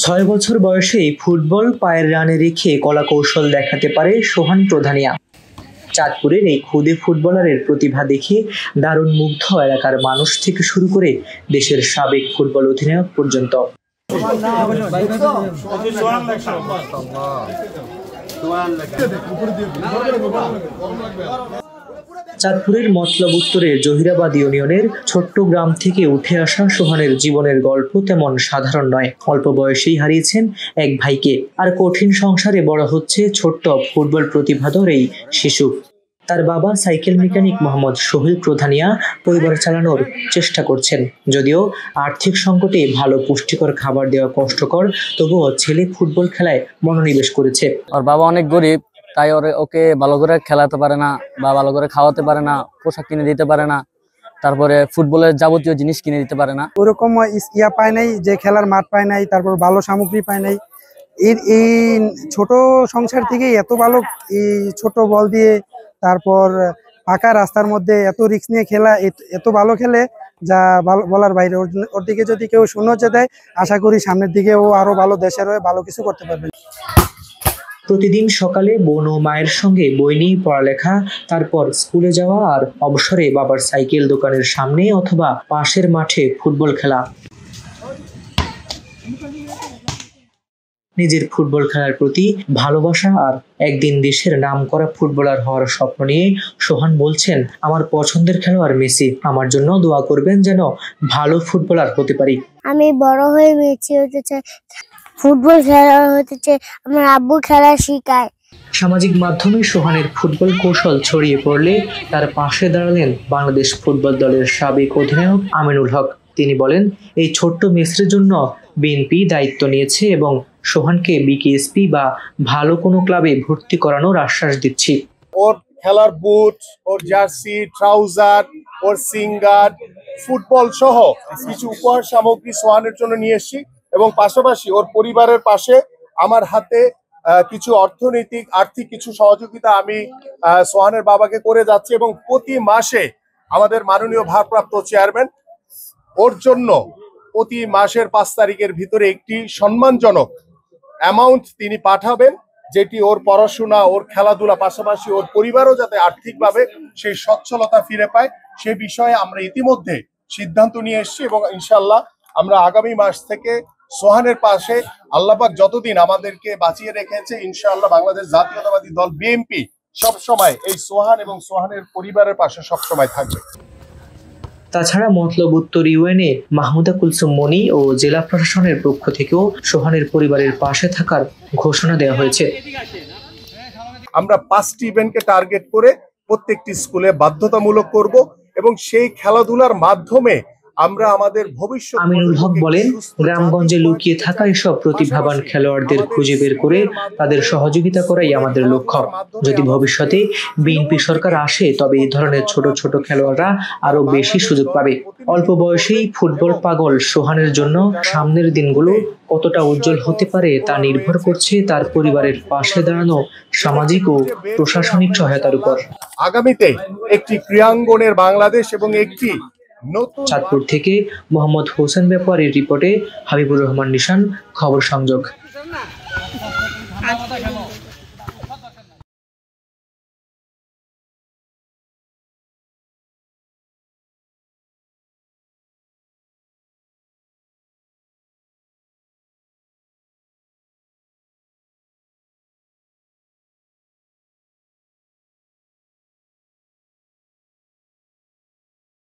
6 বছর বয়সেই ফুটবল পায়ের রানে রেখে কলাকৌশল দেখাতে পারে সোহান প্রধানিয়া। চাঁদপুরের এই খুদে ফুটবলারের প্রতিভা দেখে দারুণ মুগ্ধ এলাকার মানুষ থেকে শুরু করে দেশের সাবেক ফুটবল অধিনায়ক পর্যন্ত। চাঁদপুরের মতলব উত্তরের জহিরাবাদ ইউনিয়নের ছোট্ট গ্রাম থেকে উঠে আসা সোহানের জীবনের গল্প তেমন সাধারণ নয়। অল্প বয়সেই হারিয়েছেন এক ভাইকে, আর কঠিন সংসারে বড় হচ্ছে ছোট্ট ফুটবল প্রতিভাধর এই শিশু। তার বাবা সাইকেল মেকানিক মোহাম্মদ সোহেল প্রধানিয়া পরিবার চালানোর চেষ্টা করছেন। যদিও আর্থিক সংকটে ভালো পুষ্টিকর খাবার দেওয়া কষ্টকর, তবুও ছেলে ফুটবল খেলায় মনোনিবেশ করেছে। ওর বাবা অনেক গরিব, তাই ওকে ভালো করে খেলাতে পারে না বা ভালো করে খাওয়াতে পারে না, পোশাক কিনে দিতে পারে না, তারপরে ফুটবলের যাবতীয় জিনিস কিনে দিতে পারে না। ওরকম পায় নাই, যে খেলার মাঠ পায় নাই, তারপর ভালো সামগ্রী পায় নাই। এই ছোট সংসার থেকে এত ভালো এই ছোট বল দিয়ে, তারপর ফাঁকা রাস্তার মধ্যে এত রিস্ক নিয়ে খেলা, এত ভালো খেলে যা বলার বাইরে। ওর দিকে যদি কেউ সুনজর দেয়, আশা করি সামনের দিকে ও আরো ভালো দেশের হয়ে ভালো কিছু করতে পারবে। প্রতিদিন সকালে বোন ও মায়ের সঙ্গে বই নিয়ে পড়ালেখা, তারপর স্কুলে যাওয়া, আর অবসরে বাবার সাইকেল দোকানের সামনে অথবা পাশের মাঠে ফুটবল খেলা। নিজের ফুটবল খেলার প্রতি ভালোবাসা আর একদিন দেশের নামকরা ফুটবলার হওয়ার স্বপ্ন নিয়ে সোহান বলছেন, আমার পছন্দের খেলোয়াড় মেসি, আমার জন্য দোয়া করবেন যেন ভালো ফুটবলার হতে পারি। আমি বড় হয়ে মেসি হতে চাই, ফুটবল খেলোয়াড় হতে চাই, আমার আব্বু খেলা শেখায়। সামাজিক মাধ্যমে সোহানের ফুটবল কৌশল ছড়িয়ে পড়লে তার পাশে দাঁড়ালেন বাংলাদেশ ফুটবল দলের সাবেক অধিনায়ক আমিনুল হক। তিনি বলেন, এই ছোট্ট মেসির জন্য বিএনপি দায়িত্ব নিয়েছে এবং সোহানকে বিকেএসপি বা ভালো কোনো ক্লাবে ভর্তি করানোর আশ্বাস দিচ্ছি। ওর খেলার বুট, ওর জার্সি, ট্রাউজার, ওর সিঙ্গার, ফুটবল সহ কিছু উপহার সামগ্রী সোহানের জন্য নিয়ে এসেছি, এবং পাশাপাশি ওর পরিবারের পাশে আমার হাতে কিছু আর্থিক কিছু সহযোগিতা আমি সোহানের বাবাকে করে যাচ্ছি, এবং প্রতি মাসে আমাদের মাননীয় ভারপ্রাপ্ত চেয়ারম্যান ওর জন্য প্রতি মাসের 5 তারিখের ভিতরে একটি সম্মানজনক অ্যামাউন্ট তিনি পাঠাবেন, যেটি ওর পড়াশোনা, ওর খেলাধুলা, পাশাপাশি ওর পরিবারও যাতে আর্থিকভাবে সেই সচ্ছলতা ফিরে পায়, সে বিষয়ে আমরা ইতিমধ্যে সিদ্ধান্ত নিয়ে এসেছি। এবং ইনশাল্লাহ আমরা আগামী মাস থেকে সোহানের পাশে, আল্লাহপাক যতদিন আমাদেরকে বাঁচিয়ে রেখেছে, ইনশাআল্লাহ বাংলাদেশ জাতীয়তাবাদী দল বিএনপি সবসময় এই সোহান এবং সোহানের পরিবারের পাশে সবসময় থাকবে। তাছাড়া মতলব উত্তর ইউএনএ মাহমুদা কুলসুম মনি ও জেলা প্রশাসনের পক্ষ থেকেও সোহানের পরিবারের পাশে থাকার ঘোষণা দেওয়া হয়েছে। আমরা 5টি ইভেন্টকে টার্গেট করে প্রত্যেকটি স্কুলে বাধ্যতামূলক করব, এবং সেই খেলাধুলার মাধ্যমে আমরা আমাদের ভবিষ্যৎ। আমিনুল হক বলেন, গ্রামগঞ্জে লুকিয়ে থাকা এসব প্রতিভাবান খেলোয়াড়দের খুঁজে বের করে তাদের সহযোগিতা করাই আমাদের লক্ষ্য। যদি ভবিষ্যতে বিএনপি সরকার আসে, তবে এই ধরনের ছোট ছোট খেলোয়াড়রা আরো বেশি সুযোগ পাবে। অল্প বয়সেই ফুটবল পাগল সোহানের জন্য সামনের দিনগুলো কতটা উজ্জ্বল হতে পারে তা নির্ভর করছে তার পরিবারের পাশে দাঁড়ানো সামাজিক ও প্রশাসনিক সহায়তার উপর। আগামীতে একটি ক্রীড়াঙ্গনের বাংলাদেশ এবং একটি চাঁদপুর থেকে মোহাম্মদ হোসেন ব্যাপারীর রিপোর্টে হাবিবুর রহমান নিশান, খবর সংযোগ।